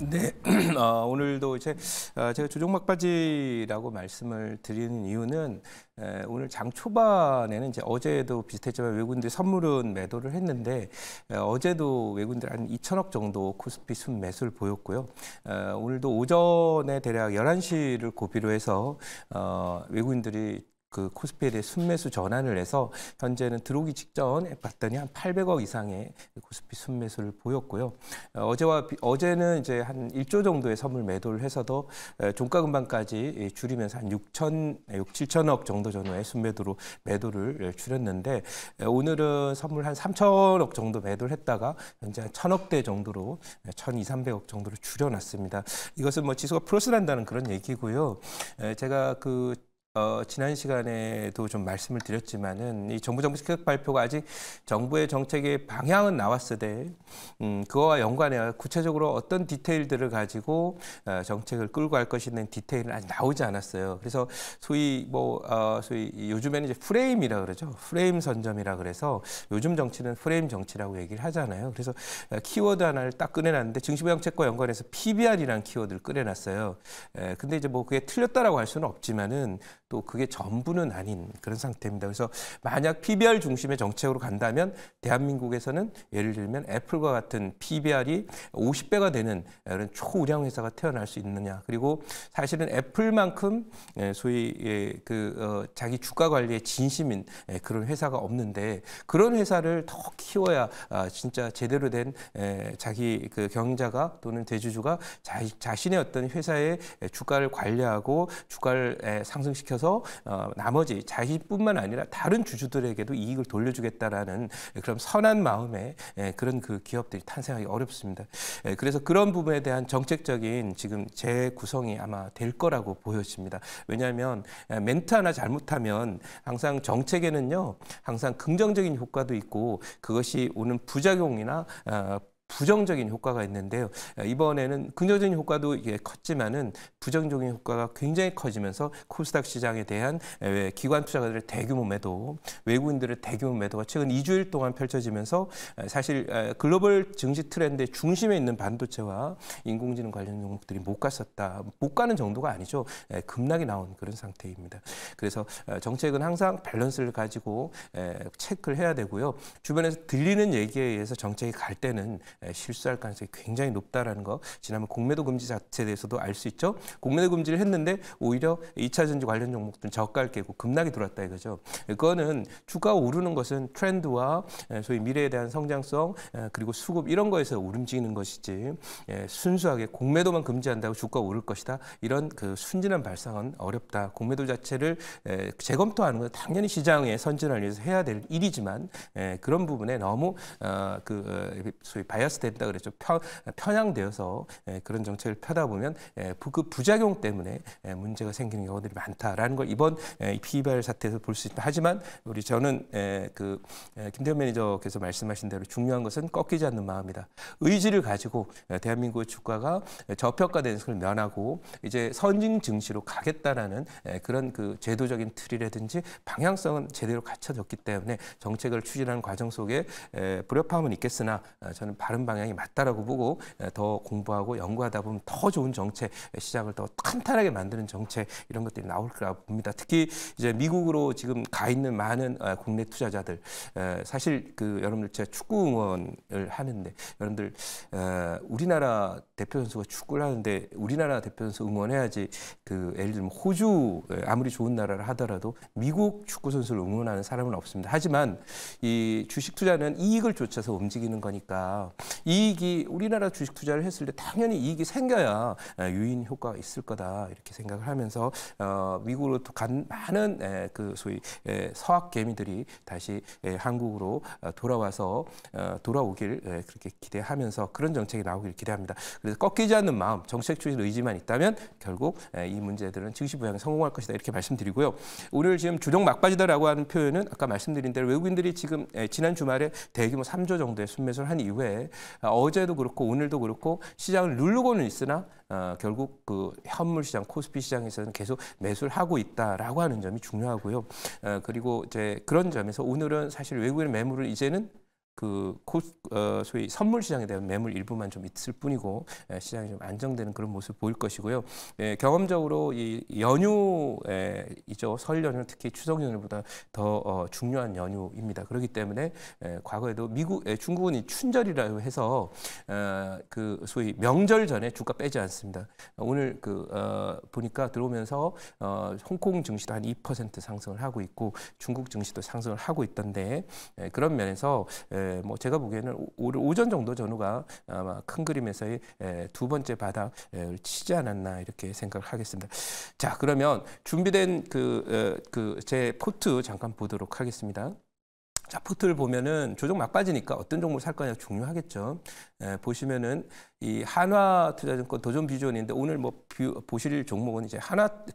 네, 오늘도 이제 제가 조정 막바지라고 말씀을 드리는 이유는 오늘 장 초반에는 이제 어제도 비슷했지만 외국인들이 선물은 매도를 했는데 어제도 외국인들 한 2천억 정도 코스피 순매수를 보였고요. 오늘도 오전에 대략 11시를 고비로 해서 외국인들이 그 코스피에 대해 순매수 전환을 해서 현재는 들어오기 직전 봤더니 한 800억 이상의 코스피 순매수를 보였고요. 어제는 이제 한 1조 정도의 선물 매도를 해서도 종가 금방까지 줄이면서 한 6, 7천억 정도 전후의 순매도로 매도를 줄였는데 오늘은 선물 한 3천억 정도 매도를 했다가 현재 한 1,000억대 정도로 1,200~1,300억 정도로 줄여놨습니다. 이것은 뭐 지수가 플러스 난다는 그런 얘기고요. 제가 지난 시간에도 좀 말씀을 드렸지만은 이 정부 정책 발표가 아직 정부의 정책의 방향은 나왔으되 그거와 연관해 구체적으로 어떤 디테일들을 가지고 정책을 끌고 갈 것이라는 디테일은 아직 나오지 않았어요. 그래서 소위 요즘에는 이제 프레임이라 그러죠. 프레임 선점이라 그래서 요즘 정치는 프레임 정치라고 얘기를 하잖아요. 그래서 키워드 하나를 딱 꺼내놨는데 증시부 정책과 연관해서 PBR이라는 키워드를 꺼내놨어요. 근데 이제 뭐 그게 틀렸다라고 할 수는 없지만은 또 그게 전부는 아닌 그런 상태입니다. 그래서 만약 PBR 중심의 정책으로 간다면 대한민국에서는 예를 들면 애플과 같은 PBR이 50배가 되는 그런 초우량 회사가 태어날 수 있느냐. 그리고 사실은 애플만큼 소위 자기 주가 관리에 진심인 그런 회사가 없는데 그런 회사를 더 키워야 진짜 제대로 된 자기 그 경영자가 또는 대주주가 자신의 어떤 회사의 주가를 관리하고 주가를 상승시켜서 나머지 자신뿐만 아니라 다른 주주들에게도 이익을 돌려주겠다라는 그런 선한 마음의 그런 그 기업들이 탄생하기 어렵습니다. 그래서 그런 부분에 대한 정책적인 지금 재구성이 아마 될 거라고 보여집니다. 왜냐하면 멘트 하나 잘못하면 항상 정책에는요, 항상 긍정적인 효과도 있고 그것이 오는 부작용이나 부정적인 효과가 있는데요. 이번에는 긍정적인 효과도 이게 컸지만은 부정적인 효과가 굉장히 커지면서 코스닥 시장에 대한 기관 투자가들의 대규모 매도, 외국인들의 대규모 매도가 최근 2주일 동안 펼쳐지면서 사실 글로벌 증시 트렌드의 중심에 있는 반도체와 인공지능 관련 종목들이 못 갔었다. 못 가는 정도가 아니죠. 급락이 나온 그런 상태입니다. 그래서 정책은 항상 밸런스를 가지고 체크를 해야 되고요. 주변에서 들리는 얘기에 의해서 정책이 갈 때는 실수할 가능성이 굉장히 높다라는 거 지난번 공매도 금지 자체에 대해서도 알 수 있죠. 공매도 금지를 했는데 오히려 2차 전지 관련 종목들은 저가를 깨고 급락이 들어왔다 이거죠. 그거는 주가가 오르는 것은 트렌드와 소위 미래에 대한 성장성 그리고 수급 이런 거에서 움직이는 것이지 순수하게 공매도만 금지한다고 주가가 오를 것이다. 이런 그 순진한 발상은 어렵다. 공매도 자체를 재검토하는 건 당연히 시장의 선진화를 위해서 해야 될 일이지만 그런 부분에 너무 소위 바이어스 된다 그랬죠. 편향되어서 그런 정책을 펴다 보면 그 부작용 때문에 문제가 생기는 경우들이 많다라는 걸 이번 PBR 사태에서 볼 수 있다. 하지만 저는 김태현 매니저께서 말씀하신 대로 중요한 것은 꺾이지 않는 마음이다. 의지를 가지고 대한민국의 주가가 저평가되는 것을 면하고 이제 선진 증시로 가겠다라는 그런 그 제도적인 틀이라든지 방향성은 제대로 갖춰졌기 때문에 정책을 추진하는 과정 속에 불협화음은 있겠으나 저는 바른 방향이 맞다라고 보고 더 공부하고 연구하다 보면 더 좋은 정책, 시장을 더 탄탄하게 만드는 정책 이런 것들이 나올 거라고 봅니다. 특히 이제 미국으로 지금 가 있는 많은 국내 투자자들 사실 여러분들 제가 축구 응원을 하는데 여러분들 우리나라 대표 선수가 축구를 하는데 우리나라 대표 선수 응원해야지 예를 들면 호주 아무리 좋은 나라를 하더라도 미국 축구 선수를 응원하는 사람은 없습니다. 하지만 이 주식 투자는 이익을 쫓아서 움직이는 거니까 이익이 우리나라 주식 투자를 했을 때 당연히 이익이 생겨야 유인 효과가 있을 거다 이렇게 생각을 하면서 미국으로 간 많은 소위 서학 개미들이 다시 한국으로 돌아와서 돌아오길 그렇게 기대하면서 그런 정책이 나오길 기대합니다. 그래서 꺾이지 않는 마음, 정책 추진 의지만 있다면 결국 이 문제들은 증시 부양에 성공할 것이다 이렇게 말씀드리고요. 오늘 지금 주종 막바지다라고 하는 표현은 아까 말씀드린 대로 외국인들이 지금 지난 주말에 대규모 3조 정도의 순매수를 한 이후에 어제도 그렇고 오늘도 그렇고 시장을 누르고는 있으나 결국 그 현물 시장, 코스피 시장에서는 계속 매수를 하고 있다라고 하는 점이 중요하고요. 그리고 이제 그런 점에서 오늘은 사실 외국인 매물을 이제는 소위 선물 시장에 대한 매물 일부만 좀 있을 뿐이고 시장이 좀 안정되는 그런 모습을 보일 것이고요. 경험적으로 이 연휴이죠. 설 연휴 특히 추석 연휴보다 더 중요한 연휴입니다. 그렇기 때문에 과거에도 중국은 이 춘절이라고 해서 소위 명절 전에 주가 빼지 않습니다. 오늘 보니까 들어오면서 홍콩 증시도 한 2% 상승을 하고 있고 중국 증시도 상승을 하고 있던데 그런 면에서 뭐 제가 보기에는 오늘 오전 정도 전후가 아마 큰 그림에서의 두 번째 바닥을 치지 않았나 이렇게 생각을 하겠습니다. 자, 그러면 준비된 제 포트 잠깐 보도록 하겠습니다. 자, 포트를 보면은 조정 막바지니까 어떤 종목을 살 거냐 중요하겠죠. 보시면은 이 한화투자증권 도전비전인데 오늘 뭐 보실 종목은 이제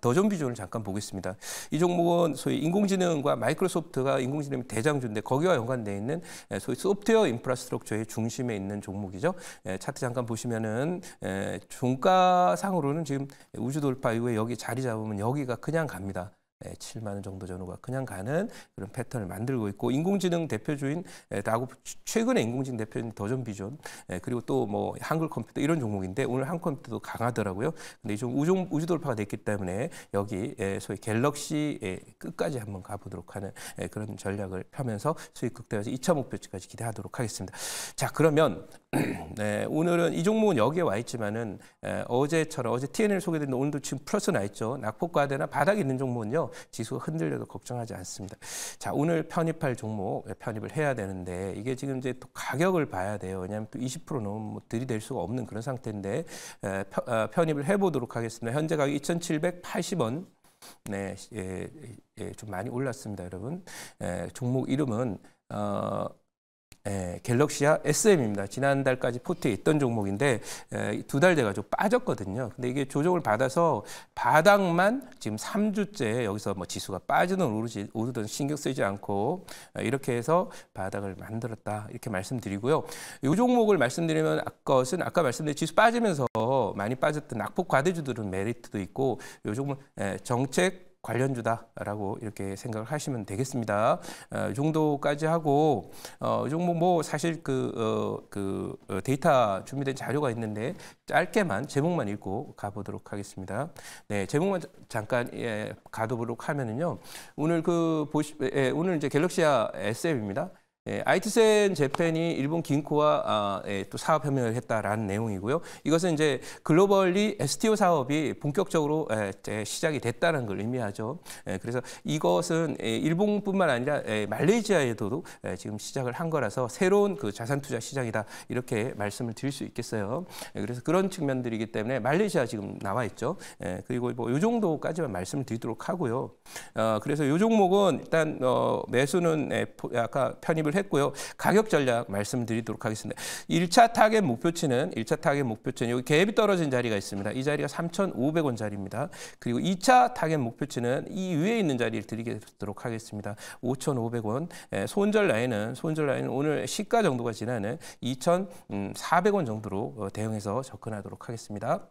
도전비전을 잠깐 보겠습니다. 이 종목은 소위 인공지능과 마이크로소프트가 인공지능 대장주인데 거기와 연관되어 있는 소위 소프트웨어 인프라스트럭처의 중심에 있는 종목이죠. 차트 잠깐 보시면은 종가상으로는 지금 우주 돌파 이후에 여기 자리 잡으면 여기가 그냥 갑니다. 7만 원 정도 전후가 그냥 가는 그런 패턴을 만들고 있고 인공지능 대표주인 최근에 인공지능 대표인 도전비전 그리고 또 뭐 한글컴퓨터 이런 종목인데 오늘 한글컴퓨터도 강하더라고요. 근데 좀 우주 돌파가 됐기 때문에 여기 소위 갤럭시 끝까지 한번 가보도록 하는 그런 전략을 펴면서 수익 극대화해서 2차 목표치까지 기대하도록 하겠습니다. 자, 그러면 오늘은 이 종목은 여기에 와 있지만은 어제 TNL 소개드린 오늘도 지금 플러스 나 있죠. 낙폭과대나 바닥에 있는 종목은요. 지수가 흔들려도 걱정하지 않습니다. 자, 오늘 편입할 종목 편입을 해야 되는데 이게 지금 이제 또 가격을 봐야 돼요. 왜냐하면 또 20% 넘으면 뭐 들이댈 수가 없는 그런 상태인데 편입을 해보도록 하겠습니다. 현재 가격 2,780원. 좀 많이 올랐습니다, 여러분. 종목 이름은 갤럭시아 SM입니다. 지난달까지 포트에 있던 종목인데 두 달 돼가지고 빠졌거든요. 근데 이게 조정을 받아서 바닥만 지금 3주째 여기서 뭐 지수가 빠지든 오르든 신경 쓰지 않고 이렇게 해서 바닥을 만들었다 이렇게 말씀드리고요. 이 종목을 말씀드리면 아까 말씀드린 지수 빠지면서 많이 빠졌던 낙폭 과대주들은 메리트도 있고 이 종목 정책 관련주다라고 이렇게 생각을 하시면 되겠습니다. 이 정도까지 하고 이 종목 뭐 사실 데이터 준비된 자료가 있는데 짧게만 제목만 읽고 가보도록 하겠습니다. 네, 제목만 잠깐 가도록 하면은요. 오늘 오늘 이제 갤럭시아 SM입니다. IT센 재팬이 일본 긴코와 또 사업 협력을 했다라는 내용이고요. 이것은 이제 글로벌리 STO 사업이 본격적으로 시작이 됐다는 걸 의미하죠. 그래서 이것은 일본뿐만 아니라 말레이시아에도 지금 시작을 한 거라서 새로운 자산 투자 시장이다 이렇게 말씀을 드릴 수 있겠어요. 그래서 그런 측면들이기 때문에 말레이시아 지금 나와 있죠. 그리고 뭐 이 정도까지만 말씀을 드리도록 하고요. 그래서 이 종목은 일단 매수는 아까 편입을 했고요. 가격 전략 말씀드리도록 하겠습니다. 1차 타겟 목표치는 여기 갭이 떨어진 자리가 있습니다. 이 자리가 3,500원 자리입니다. 그리고 2차 타겟 목표치는 이 위에 있는 자리를 드리도록 하겠습니다. 5,500원. 손절 라인은 오늘 시가 정도가 지나는 2,400원 정도로 대응해서 접근하도록 하겠습니다.